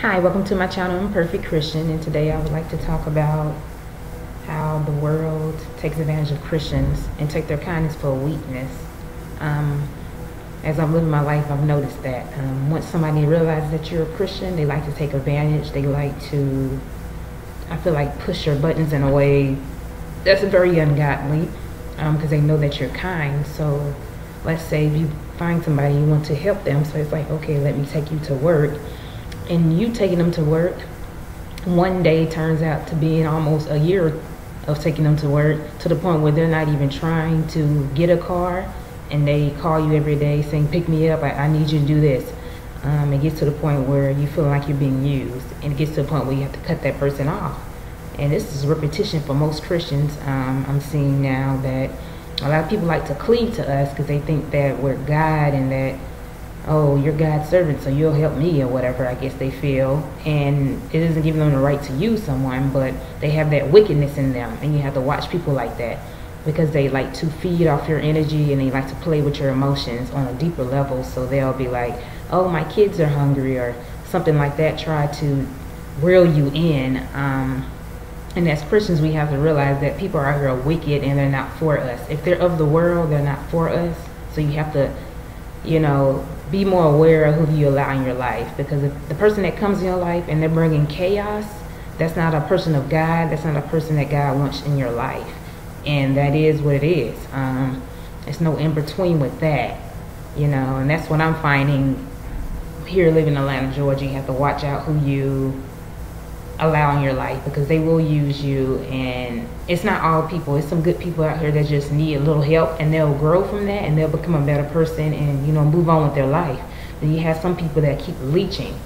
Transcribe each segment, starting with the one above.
Hi, welcome to my channel, Imperfect Christian, and today I would like to talk about how the world takes advantage of Christians and take their kindness for weakness. As I'm living my life, I've noticed that once somebody realizes that you're a Christian, they like to take advantage. They like to, I feel like, push your buttons in a way that's very ungodly because they know that you're kind. So let's say if you find somebody, you want to help them, so it's like, okay, let me take you to work. And you taking them to work one day turns out to be almost a year of taking them to work, to the point where they're not even trying to get a car, and they call you every day saying, pick me up, I need you to do this. It gets to the point where you feel like you're being used, and it gets to the point where you have to cut that person off. And this is repetition for most Christians. I'm seeing now that a lot of people like to cleave to us because they think that we're God and that, oh, you're God's servant, so you'll help me, or whatever I guess they feel. And it doesn't give them the right to use someone, but they have that wickedness in them, and you have to watch people like that because they like to feed off your energy and they like to play with your emotions on a deeper level. So they'll be like, oh, my kids are hungry, or something like that, try to reel you in. And as Christians, we have to realize that people out here are wicked and they're not for us. If they're of the world, they're not for us. So you have to, be more aware of who you allow in your life, because if the person that comes in your life and they're bringing chaos, that's not a person of God. That's not a person that God wants in your life, and that is what it is. There's no in between with that, and that's what I'm finding here living in Atlanta, Georgia. You have to watch out who you allow in your life, because they will use you. And it's not all people. It's some good people out here that just need a little help, and they'll grow from that and they'll become a better person and move on with their life. Then you have some people that keep leeching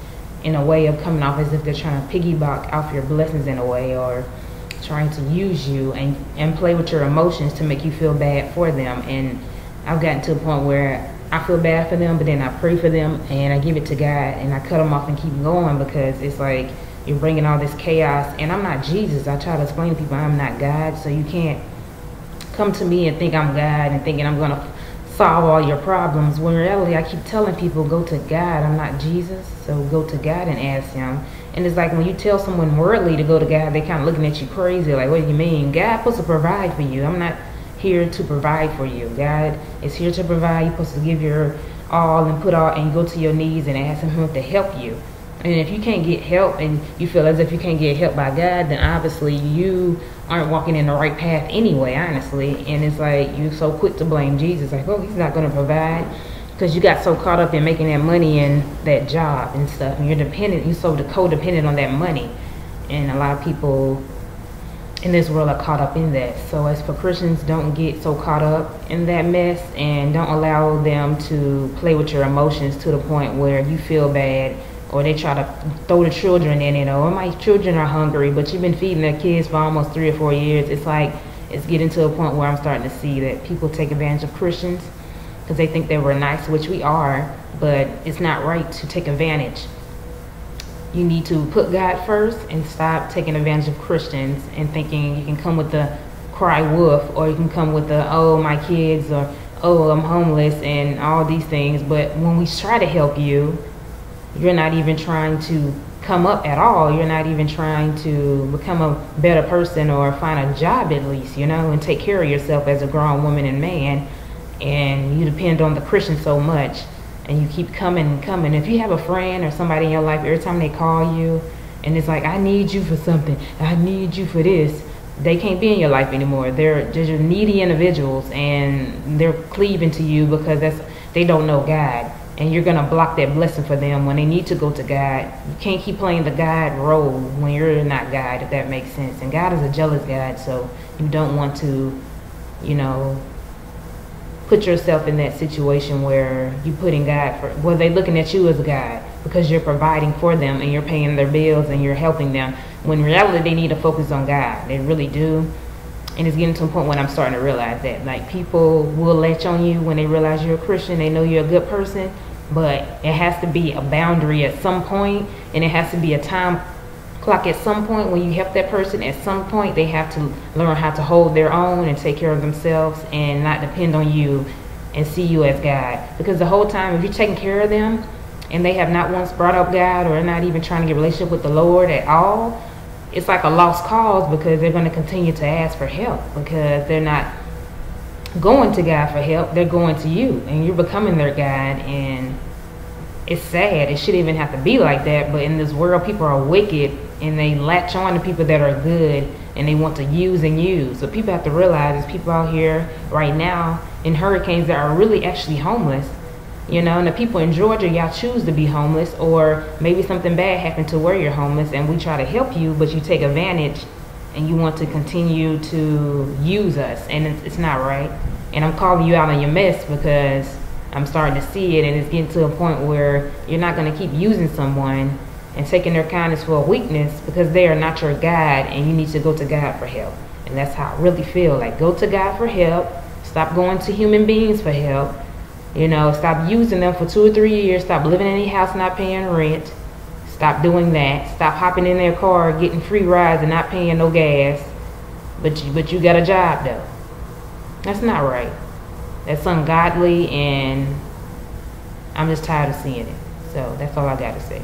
in a way of coming off as if they're trying to piggyback off your blessings in a way, or trying to use you and play with your emotions to make you feel bad for them. And I've gotten to a point where I feel bad for them, but then I pray for them and I give it to God and I cut them off and keep going, because it's like, you're bringing all this chaos, and I'm not Jesus. I try to explain to people I'm not God, so you can't come to me and think I'm God and thinking I'm going to solve all your problems. When in reality, I keep telling people, go to God. I'm not Jesus, so go to God and ask Him. And it's like when you tell someone worldly to go to God, they kind of looking at you crazy, like, what do you mean? God's supposed to provide for you. I'm not here to provide for you. God is here to provide. You're supposed to give your all and put all, and you go to your knees and ask Him to help you. And if you can't get help, and you feel as if you can't get help by God, then obviously you aren't walking in the right path anyway, honestly. And it's like, you're so quick to blame Jesus, like, oh, He's not going to provide, because you got so caught up in making that money and that job and stuff, and you're so codependent on that money. And a lot of people in this world are caught up in that. So as for Christians, don't get so caught up in that mess, and don't allow them to play with your emotions to the point where you feel bad, or they try to throw the children in it. Oh, my children are hungry, but you've been feeding their kids for almost 3 or 4 years. It's like, it's getting to a point where I'm starting to see that people take advantage of Christians because they think that we're nice, which we are, but it's not right to take advantage. You need to put God first and stop taking advantage of Christians and thinking you can come with the cry wolf, or you can come with the, oh, my kids, or oh, I'm homeless, and all these things. But when we try to help you, you're not even trying to come up at all. You're not even trying to become a better person or find a job at least, and take care of yourself as a grown woman and man. And you depend on the Christian so much, and you keep coming and coming. If you have a friend or somebody in your life, every time they call you and it's like, I need you for something, I need you for this, they can't be in your life anymore. They're just needy individuals, and they're cleaving to you because they don't know God. And you're going to block that blessing for them when they need to go to God. You can't keep playing the God role when you're not God, if that makes sense. And God is a jealous God, so you don't want to, put yourself in that situation where you're putting God for, well, they're looking at you as a God because you're providing for them and you're paying their bills and you're helping them. When in reality, they need to focus on God. They really do. And it's getting to a point when I'm starting to realize that, like, people will latch on you when they realize you're a Christian. They know you're a good person, but it has to be a boundary at some point, and it has to be a time clock at some point. When you help that person, at some point they have to learn how to hold their own and take care of themselves and not depend on you and see you as God. Because the whole time, if you're taking care of them, and they have not once brought up God, or not even trying to get a relationship with the Lord at all, it's like a lost cause, because they're going to continue to ask for help, because they're not going to God for help. They're going to you, and you're becoming their God. And it's sad. It shouldn't even have to be like that, but in this world, people are wicked, and they latch on to people that are good, and they want to use and use. So people have to realize there's people out here right now in hurricanes that are really actually homeless. You know, and the people in Georgia, y'all choose to be homeless, or maybe something bad happened to where you're homeless, and we try to help you, but you take advantage and you want to continue to use us, and it's not right. And I'm calling you out on your mess, because I'm starting to see it, and it's getting to a point where you're not going to keep using someone and taking their kindness for a weakness, because they are not your God, and you need to go to God for help. And that's how I really feel. Like, go to God for help. Stop going to human beings for help. You know, stop using them for 2 or 3 years. Stop living in a house not paying rent. Stop doing that. Stop hopping in their car, getting free rides and not paying no gas. But you got a job though. That's not right. That's ungodly, and I'm just tired of seeing it. So that's all I got to say.